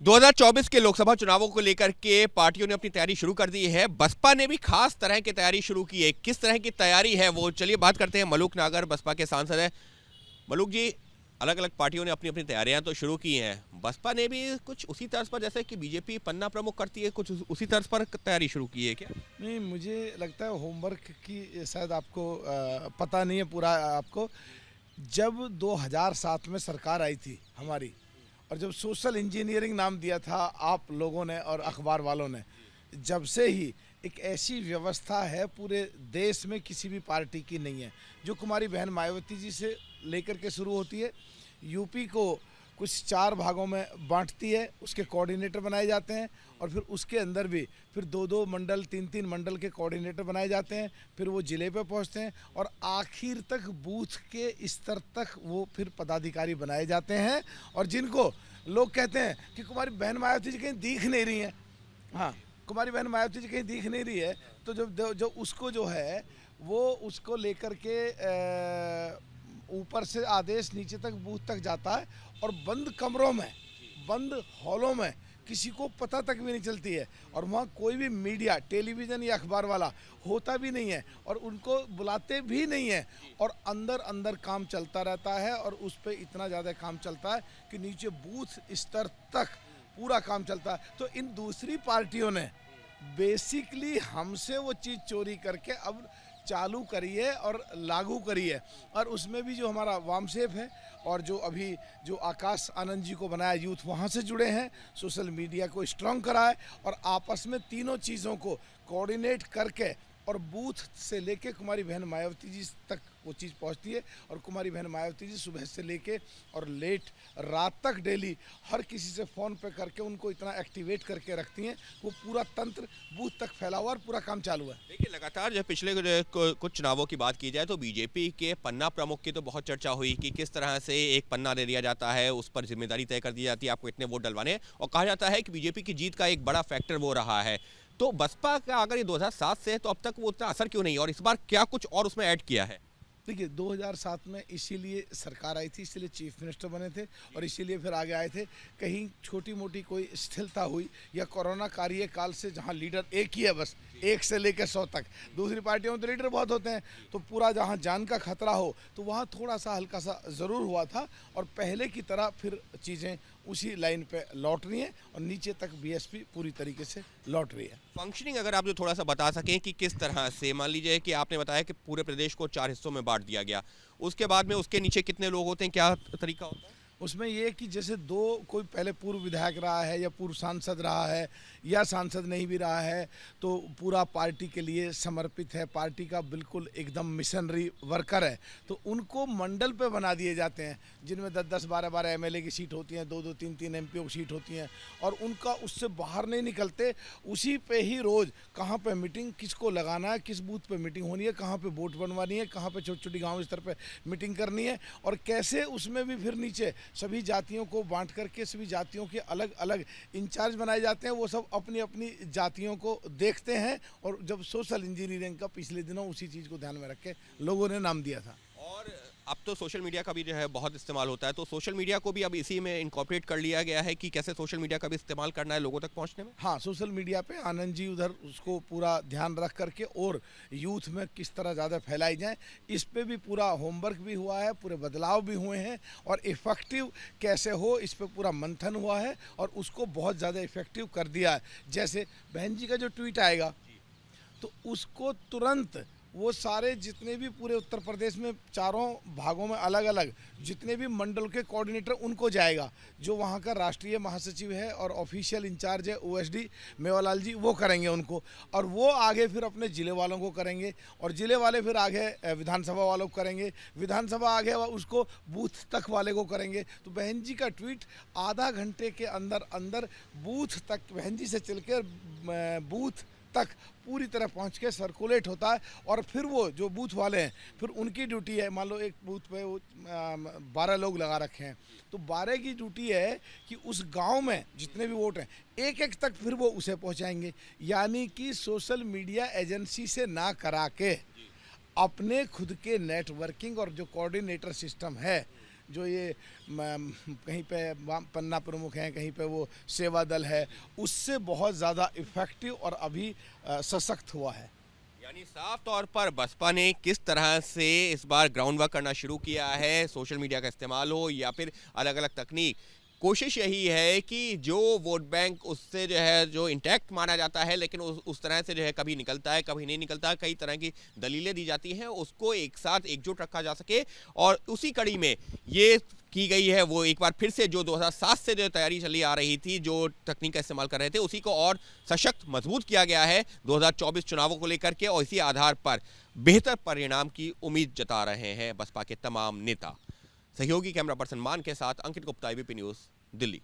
2024 के लोकसभा चुनावों को लेकर के पार्टियों ने अपनी तैयारी शुरू कर दी है। बसपा ने भी खास तरह की तैयारी शुरू की है। किस तरह की तैयारी है वो चलिए बात करते हैं। मलूक नागर बसपा के सांसद हैं। मलूक जी, अलग अलग पार्टियों ने अपनी अपनी तैयारियां तो शुरू की हैं। बसपा ने भी कुछ उसी तर्ज पर, जैसे कि बीजेपी पन्ना प्रमुख करती है, कुछ उसी तर्ज पर तैयारी शुरू की है क्या? नहीं, मुझे लगता है होमवर्क की शायद आपको पता नहीं है पूरा आपको। जब 2007 में सरकार आई थी हमारी, और जब सोशल इंजीनियरिंग नाम दिया था आप लोगों ने और अखबार वालों ने, जब से ही एक ऐसी व्यवस्था है पूरे देश में किसी भी पार्टी की नहीं है, जो कुमारी बहन मायावती जी से लेकर के शुरू होती है। यूपी को कुछ 4 भागों में बांटती है, उसके कोऑर्डिनेटर बनाए जाते हैं, और फिर उसके अंदर भी फिर 2-2 मंडल 3-3 मंडल के कोऑर्डिनेटर बनाए जाते हैं। फिर वो जिले पे पहुंचते हैं और आखिर तक बूथ के स्तर तक वो फिर पदाधिकारी बनाए जाते हैं, और जिनको लोग कहते हैं कि कुमारी बहन मायावती जी कहीं दिख नहीं रही हैं। हाँ, कुमारी बहन मायावती जी कहीं दिख नहीं रही है, तो जो उसको जो है वो उसको लेकर के ऊपर से आदेश नीचे तक बूथ तक जाता है, और बंद कमरों में, बंद हॉलों में किसी को पता तक भी नहीं चलती है, और वहाँ कोई भी मीडिया, टेलीविज़न या अखबार वाला होता भी नहीं है, और उनको बुलाते भी नहीं है, और अंदर अंदर काम चलता रहता है। और उस पर इतना ज़्यादा काम चलता है कि नीचे बूथ स्तर तक पूरा काम चलता है। तो इन दूसरी पार्टियों ने बेसिकली हमसे वो चीज़ चोरी करके अब चालू करिए और लागू करिए। और उसमें भी जो हमारा वामसेफ है, और जो अभी जो आकाश आनंद जी को बनाया यूथ, वहाँ से जुड़े हैं, सोशल मीडिया को स्ट्रॉन्ग कराए, और आपस में तीनों चीज़ों को कोऑर्डिनेट करके, और बूथ से लेके कुमारी बहन मायावती जी तक वो चीज़ पहुंचती है। और कुमारी बहन मायावती जी सुबह से लेके और लेट रात तक डेली हर किसी से फ़ोन पे करके उनको इतना एक्टिवेट करके रखती हैं, वो पूरा तंत्र बूथ तक फैला हुआ और पूरा काम चालू है। देखिए, लगातार जब पिछले कुछ चुनावों की बात की जाए तो बीजेपी के पन्ना प्रमुख की तो बहुत चर्चा हुई कि किस तरह से एक पन्ना दे दिया जाता है, उस पर जिम्मेदारी तय कर दी जाती है, आपको इतने वोट डलवाने, और कहा जाता है कि बीजेपी की जीत का एक बड़ा फैक्टर वो रहा है। तो बसपा का अगर ये 2007 से है तो अब तक वो उतना असर क्यों नहीं, और इस बार क्या कुछ और उसमें ऐड किया है? देखिए, 2007 में इसीलिए सरकार आई थी, इसीलिए चीफ मिनिस्टर बने थे, और इसीलिए फिर आगे आए थे। कहीं छोटी मोटी कोई स्थिरता हुई, या कोरोना कार्यकाल से जहां लीडर एक ही है, बस 1 से लेकर 100 तक, दूसरी पार्टियों में तो लीडर बहुत होते हैं, तो पूरा जहां जान का खतरा हो, तो वहां थोड़ा सा हल्का सा ज़रूर हुआ था। और पहले की तरह फिर चीज़ें उसी लाइन पे लौट रही हैं, और नीचे तक बीएसपी पूरी तरीके से लौट रही है। फंक्शनिंग अगर आप जो थोड़ा सा बता सकें कि किस तरह से, मान लीजिए कि आपने बताया कि पूरे प्रदेश को 4 हिस्सों में बांट दिया गया, उसके बाद में उसके नीचे कितने लोग होते हैं, क्या तरीका होता है? उसमें ये कि जैसे कोई पहले पूर्व विधायक रहा है, या पूर्व सांसद रहा है, या सांसद नहीं भी रहा है, तो पूरा पार्टी के लिए समर्पित है, पार्टी का बिल्कुल एकदम मिशनरी वर्कर है, तो उनको मंडल पे बना दिए जाते हैं, जिनमें 10-10, 12-12 एमएलए की सीट होती हैं, 2-2, 3-3 एमपीओ की सीट होती हैं, और उनका उससे बाहर नहीं निकलते। उसी पे ही रोज़ कहाँ पे मीटिंग किसको लगाना है, किस बूथ पे मीटिंग होनी है, कहाँ पे वोट बनवानी है, कहाँ पे छोटी छोटी गाँव स्तर पे मीटिंग करनी है, और कैसे उसमें भी फिर नीचे सभी जातियों को बांट करके सभी जातियों के अलग अलग इंचार्ज बनाए जाते हैं। वो सब अपनी अपनी जातियों को देखते हैं, और जब सोशल इंजीनियरिंग का पिछले दिनों उसी चीज़ को ध्यान में रख के लोगों ने नाम दिया था। और अब तो सोशल मीडिया का भी जो है बहुत इस्तेमाल होता है, तो सोशल मीडिया को भी अब इसी में इनकॉर्पोरेट कर लिया गया है कि कैसे सोशल मीडिया का भी इस्तेमाल करना है लोगों तक पहुंचने में। हाँ, सोशल मीडिया पे आनंद जी उधर उसको पूरा ध्यान रख करके, और यूथ में किस तरह ज़्यादा फैलाई जाए, इस पे भी पूरा होमवर्क भी हुआ है, पूरे बदलाव भी हुए हैं, और इफ़ेक्टिव कैसे हो इस पे पूरा मंथन हुआ है, और उसको बहुत ज़्यादा इफ़ेक्टिव कर दिया है। जैसे बहन जी का जो ट्वीट आएगा, तो उसको तुरंत वो सारे जितने भी पूरे उत्तर प्रदेश में चारों भागों में अलग अलग जितने भी मंडल के कोऑर्डिनेटर, उनको जाएगा। जो वहाँ का राष्ट्रीय महासचिव है और ऑफिशियल इंचार्ज है ओएसडी मेवालाल जी, वो करेंगे उनको, और वो आगे फिर अपने ज़िले वालों को करेंगे, और ज़िले वाले फिर आगे विधानसभा वालों को करेंगे, विधानसभा आगे उसको बूथ तक वाले को करेंगे। तो बहन जी का ट्वीट आधा घंटे के अंदर अंदर बूथ तक, बहन जी से चल कर बूथ तक पूरी तरह पहुंच के सर्कुलेट होता है। और फिर वो जो बूथ वाले हैं, फिर उनकी ड्यूटी है, मान लो एक बूथ पे वो 12 लोग लगा रखे हैं, तो 12 की ड्यूटी है कि उस गांव में जितने भी वोट हैं एक एक तक फिर वो उसे पहुंचाएंगे। यानी कि सोशल मीडिया एजेंसी से ना करा के अपने खुद के नेटवर्किंग और जो कोऑर्डिनेटर सिस्टम है, जो ये कहीं पे पन्ना प्रमुख हैं, कहीं पे वो सेवा दल है, उससे बहुत ज़्यादा इफ़ेक्टिव और अभी सशक्त हुआ है। यानी साफ तौर पर बसपा ने किस तरह से इस बार ग्राउंड वर्क करना शुरू किया है, सोशल मीडिया का इस्तेमाल हो या फिर अलग अलग तकनीक, कोशिश यही है कि जो वोट बैंक उससे जो है जो इंटैक्ट माना जाता है, लेकिन उस तरह से जो है कभी निकलता है कभी नहीं निकलता, कई तरह की दलीलें दी जाती हैं, उसको एक साथ एकजुट रखा जा सके। और उसी कड़ी में ये की गई है, वो एक बार फिर से जो 2007 से जो तैयारी चली आ रही थी, जो तकनीक का इस्तेमाल कर रहे थे, उसी को और सशक्त मजबूत किया गया है 2024 चुनावों को लेकर के, और इसी आधार पर बेहतर परिणाम की उम्मीद जता रहे हैं बसपा के तमाम नेता। सहयोगी कैमरा पर्सन मान के साथ अंकित गुप्ता, एबीपी न्यूज़, दिल्ली।